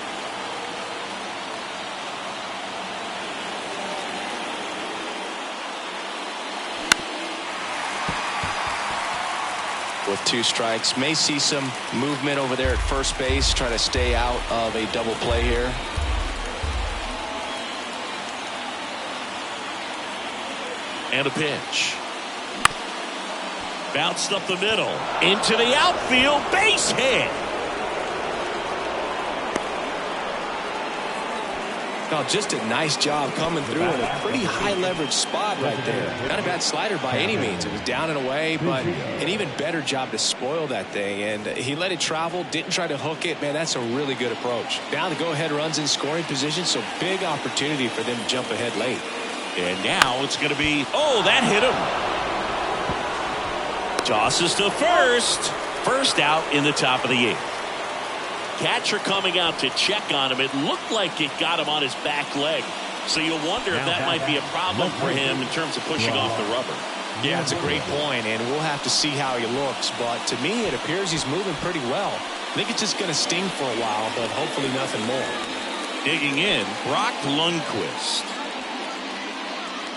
With 2 strikes, may see some movement over there at first base, trying to stay out of a double play here. And a pitch. Bounced up the middle. Into the outfield. Base hit. Oh, just a nice job coming through in a pretty high leverage spot right there. Not a bad slider by any means. It was down and away, but an even better job to spoil that thing. And he let it travel, didn't try to hook it. Man, that's a really good approach. Now the go-ahead runs in scoring position, so big opportunity for them to jump ahead late. And now it's going to be, that hit him. Tosses to first. First out in the top of the 8th. Catcher coming out to check on him. It looked like it got him on his back leg. So you wonder if that might be a problem for him in terms of pushing off the rubber. Yeah, it's a great point, and we'll have to see how he looks. But to me, it appears he's moving pretty well. I think it's just going to sting for a while, but hopefully nothing more. Digging in, Brock Lundquist.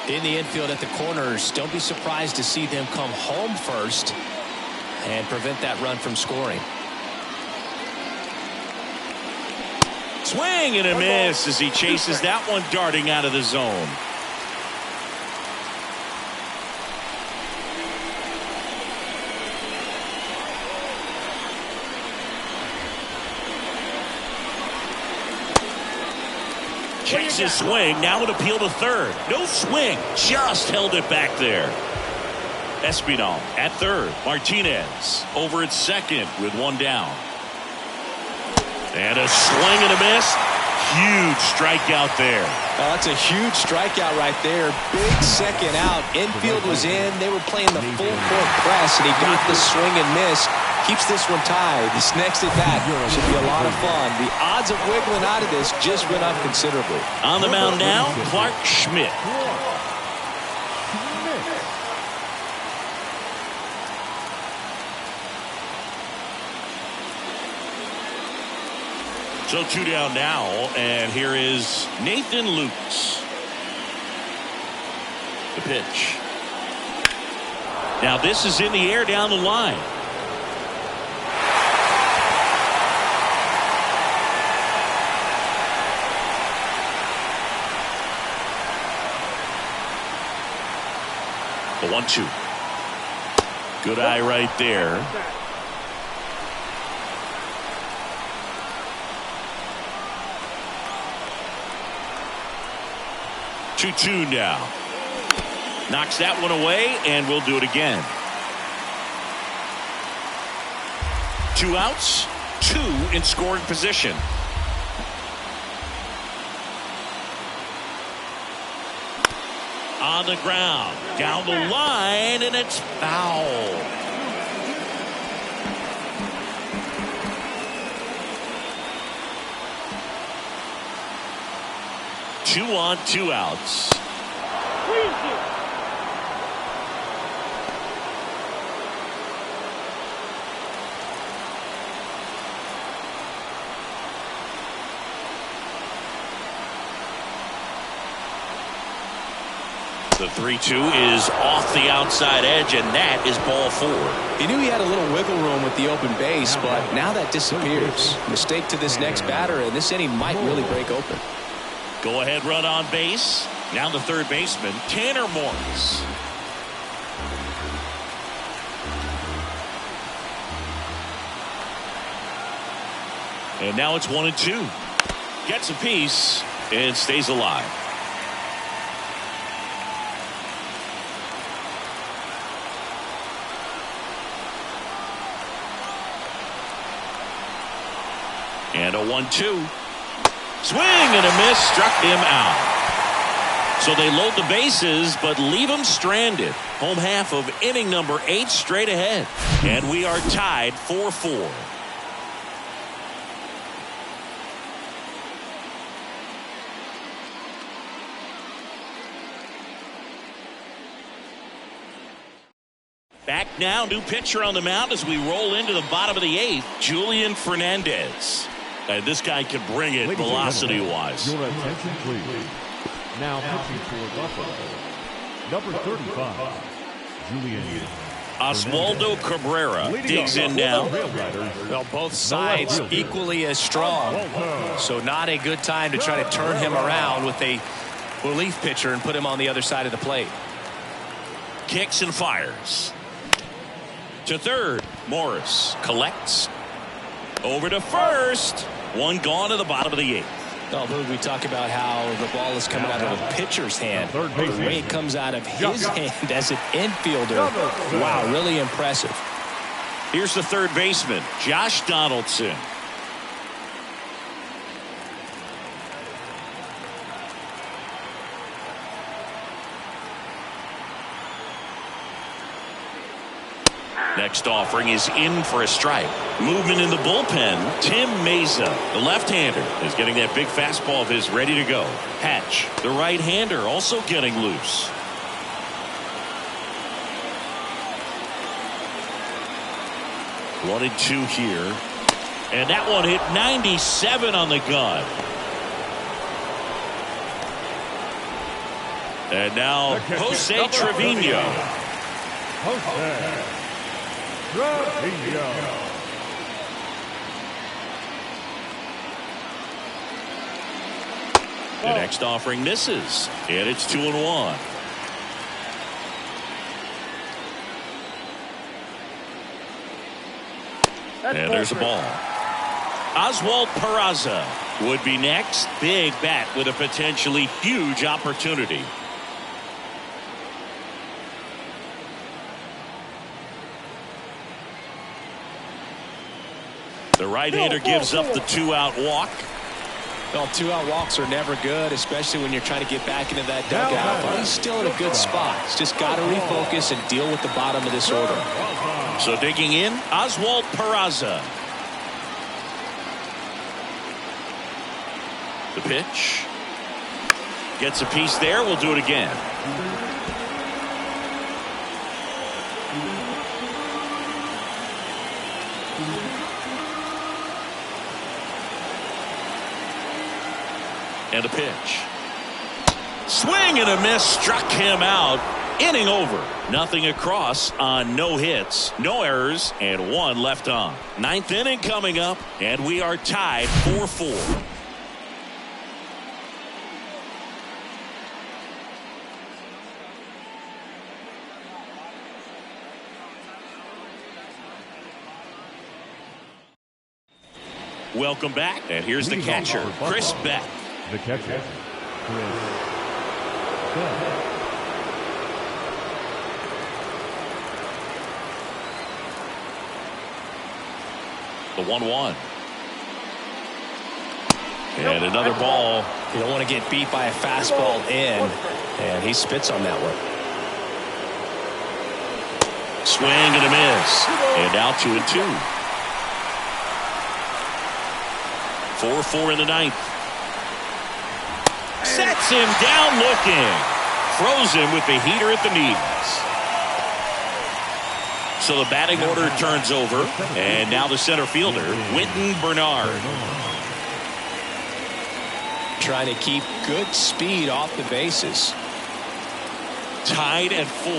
In the infield at the corners, don't be surprised to see them come home first and prevent that run from scoring. Swing and a miss as he chases that one darting out of the zone. Chases swing, now an appeal to third. No swing, just held it back there. Espinal at third. Martinez over at second with 1 down. And a swing and a miss. Huge strikeout there. Oh, that's a huge strikeout right there. Big second out. Infield was in. They were playing the full court press, and he got the swing and miss. Keeps this one tied. This next at bat should be a lot of fun. The odds of wiggling out of this just went up considerably. On the mound now, Clark Schmidt. So 2 down now, and here is Nathan Lukes. The pitch. Now this is in the air down the line. The 1-2. Good eye right there. Two now. Knocks that one away, and we'll do it again. 2 outs, 2 in scoring position. On the ground, down the line, and it's foul. Two on, 2 outs. The 3-2 is off the outside edge, and that is ball 4. He knew he had a little wiggle room with the open base, but now that disappears. Mistake to this next batter, and this inning might really break open. Go ahead run on base. Now the third baseman, Tanner Morris. And now it's 1-2. Gets a piece and stays alive. And a 1-2. Swing and a miss, struck him out. So they load the bases but leave him stranded. Home half of inning number 8 straight ahead. And we are tied 4-4. Back now, new pitcher on the mound as we roll into the bottom of the 8th, Julian Fernandez. And this guy can bring it velocity-wise. Your attention, please. Now pitching for Buffalo, number 35, Julian. Oswaldo Cabrera digs in now. Well, both sides equally as strong. So not a good time to try to turn him around with a relief pitcher and put him on the other side of the plate. Kicks and fires. To third, Morris collects. Over to first. One gone to the bottom of the 8th. Oh, Boog, we talk about how the ball is coming out of a pitcher's hand. The way it comes out of his hand as an infielder. Wow, really impressive. Here's the third baseman, Josh Donaldson. Next offering is in for a strike. Movement in the bullpen. Tim Meza, the left-hander, is getting that big fastball of his ready to go. Hatch, the right-hander, also getting loose. One and 2 here. And that one hit 97 on the gun. And now Jose Trevino. The next offering misses, and it's 2-1. And there's a ball. Oswald Peraza would be next. Big bat with a potentially huge opportunity. The right-hander gives up the 2-out walk. Well, 2-out walks are never good, especially when you're trying to get back into that dugout. But he's still in a good spot. He's just got to refocus and deal with the bottom of this order. So digging in, Oswald Peraza. The pitch. Gets a piece there. We'll do it again. And a pitch. Swing and a miss, struck him out. Inning over. Nothing across on no hits, no errors, and 1 left on. 9th inning coming up, and we are tied 4-4. Welcome back, and here's the catcher, Chris Beck. The catcher, Chris Beck. The 1-1. And another ball. You don't want to get beat by a fastball in, and he spits on that one. Swing and a miss. And now 2-2. 4-4 in the ninth. Sets him down looking. Throws him with the heater at the knees. So the batting order turns over. And now the center fielder, Wynton Bernard. Trying to keep good speed off the bases. Tied at 4.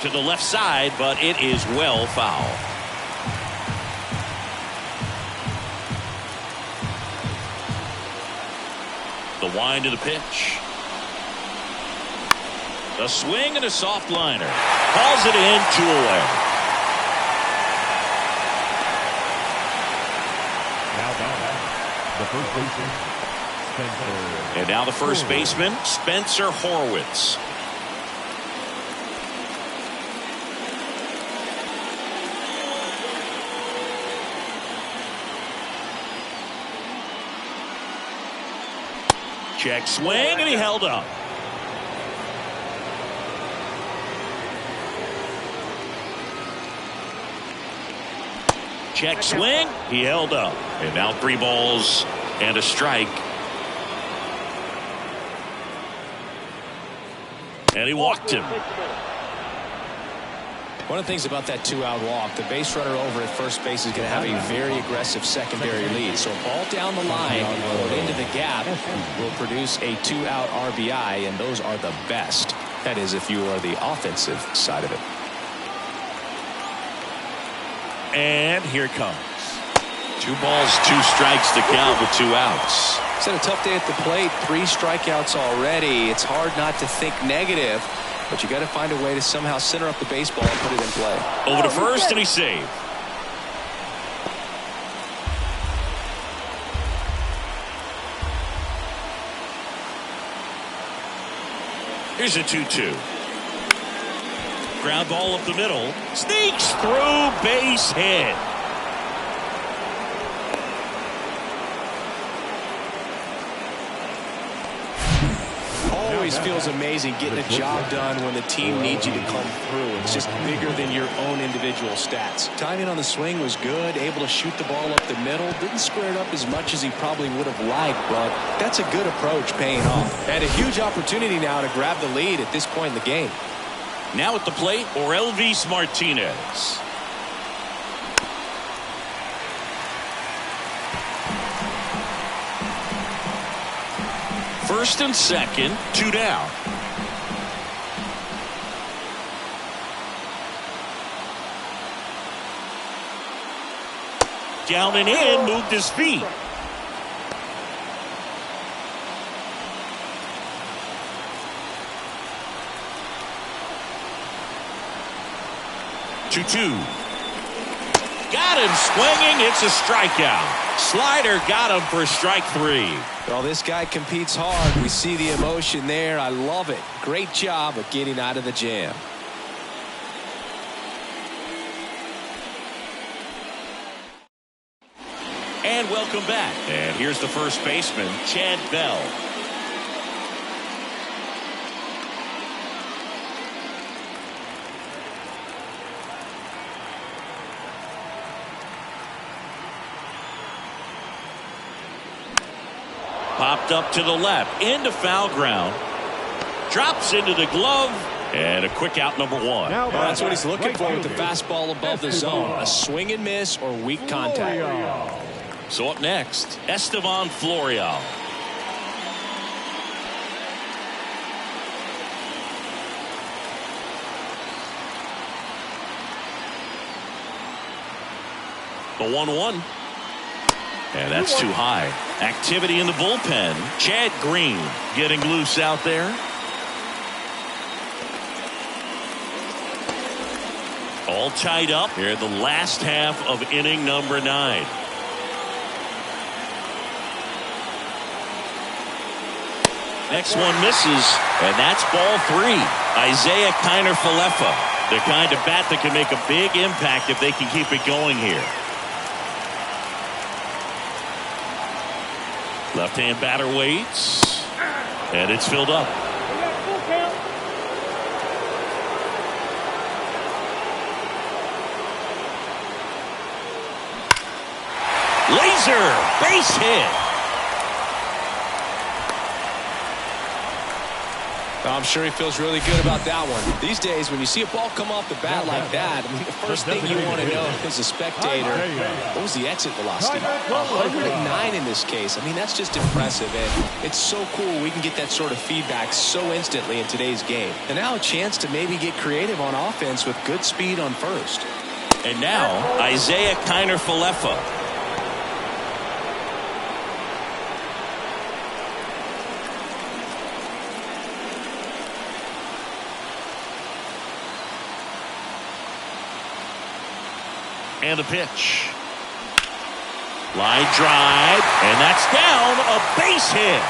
To the left side, but it is well foul. The wind of the pitch. A swing and a soft liner. Calls it in, 2 away. The first baseman, Spencer. And now the first baseman, Spencer Horwitz. Check swing, and he held up. Check swing, he held up. And now 3 balls and a strike. And he walked him. One of the things about that 2-out walk, the base runner over at first base is going to have a very aggressive secondary lead. So a ball down the line or into the gap will produce a 2-out RBI, and those are the best. That is, if you are the offensive side of it. And here it comes. 2 balls, 2 strikes to count with 2 outs. It's had a tough day at the plate. 3 strikeouts already. It's hard not to think negative, but you got to find a way to somehow center up the baseball and put it in play. Over to first, and he's saved. Here's a 2-2. Ground ball up the middle. Sneaks through, base hit. Always feels amazing getting a job done when the team needs you to come through. It's just bigger than your own individual stats. Timing on the swing was good, able to shoot the ball up the middle. Didn't square it up as much as he probably would have liked, but that's a good approach paying off. And a huge opportunity now to grab the lead at this point in the game. Now at the plate, Orelvis Martinez. First and second, 2 down. Down and in, moved his feet. Two. Got him swinging. It's a strikeout. Slider got him for strike 3. Well, this guy competes hard. We see the emotion there. I love it. Great job of getting out of the jam. And welcome back. And here's the first baseman, Chad Bell. Popped up to the left, into foul ground. Drops into the glove, and a quick out, number 1. Well, that's what he's looking for with the fastball above the zone. A swing and miss or weak contact. So up next, Estevan Florial. The 1-1. And that's too high. Activity in the bullpen. Chad Green getting loose out there. All tied up here in the last half of inning number 9. Next one misses, and that's ball 3. Isaiah Kiner-Falefa, the kind of bat that can make a big impact if they can keep it going here. Left-hand batter waits, and it's filled up. Laser, base hit. I'm sure he feels really good about that one. These days, when you see a ball come off the bat like that, I mean, the first thing you want to know as a spectator, what was the exit velocity? 109 in this case. I mean, that's just impressive, and it's so cool we can get that sort of feedback so instantly in today's game. And now a chance to maybe get creative on offense with good speed on first. And now, Isaiah Kiner-Falefa. And a pitch. Line drive, and that's down, a base hit.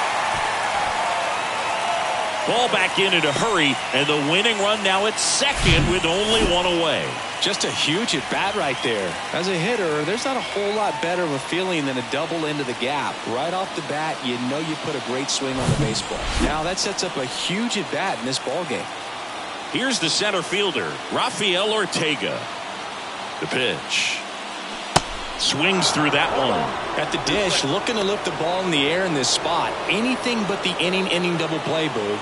Ball back in a hurry, and the winning run now at second with only one away. Just a huge at bat right there. As a hitter, there's not a whole lot better of a feeling than a double into the gap. Right off the bat, you know you put a great swing on the baseball. Now that sets up a huge at bat in this ball game. Here's the center fielder, Rafael Ortega. The pitch. Swings through that one. At the dish, looking to lift the ball in the air in this spot. Anything but the inning double play, Boo.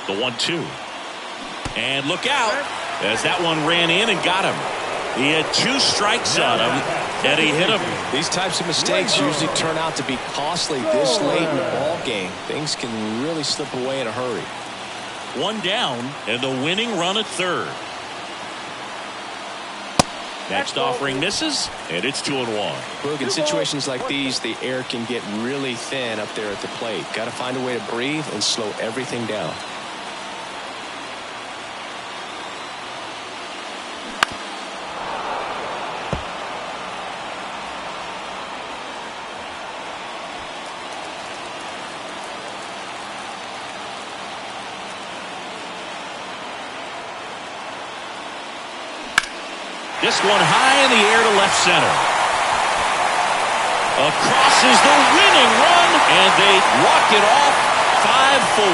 The 1-2. And look out as that one ran in and got him. He had 2 strikes on him, and he hit him. These types of mistakes usually turn out to be costly this late in the ball game. Things can really slip away in a hurry. 1 down, and the winning run at third. Next offering misses, and it's 2-1. Boog, in situations like these, the air can get really thin up there at the plate. Got to find a way to breathe and slow everything down. This one high in the air to left center. Across is the winning run, and they walk it off 5-4.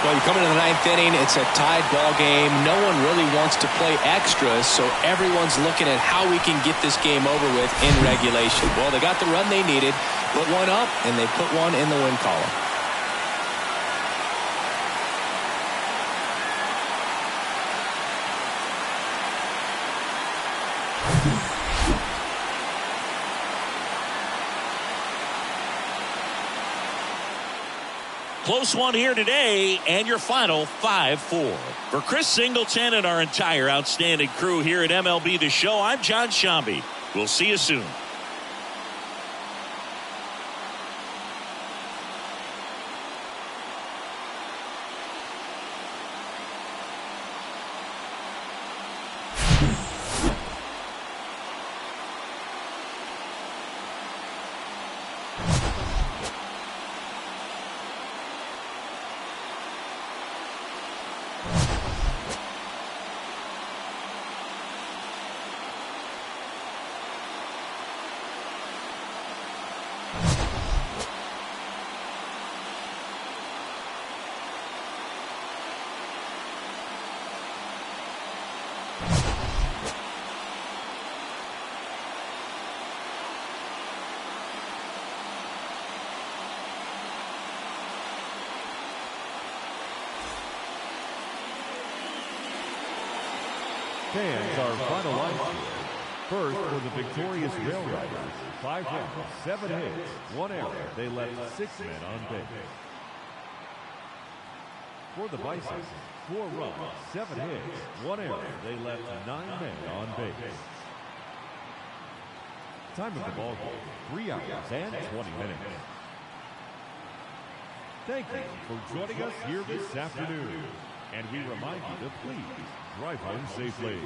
Well, you come into the 9th inning, it's a tied ball game. No one really wants to play extras, so everyone's looking at how we can get this game over with in regulation. Well, they got the run they needed, put one up, and they put one in the win column. Close one here today, and your final 5-4. For Chris Singleton and our entire outstanding crew here at MLB The Show, I'm John Shambi. We'll see you soon. Fans, our final line score. First, for the victorious Railriders, 5 runs, 7 hits, 1 error. They left 6 men on base. For the Bisons, 4 runs, 7 hits, 1 error. They left 9 men on base. Time of the ball game, 3 hours and 20 minutes. Thank you for joining us here this afternoon. And we remind you to please drive home safely.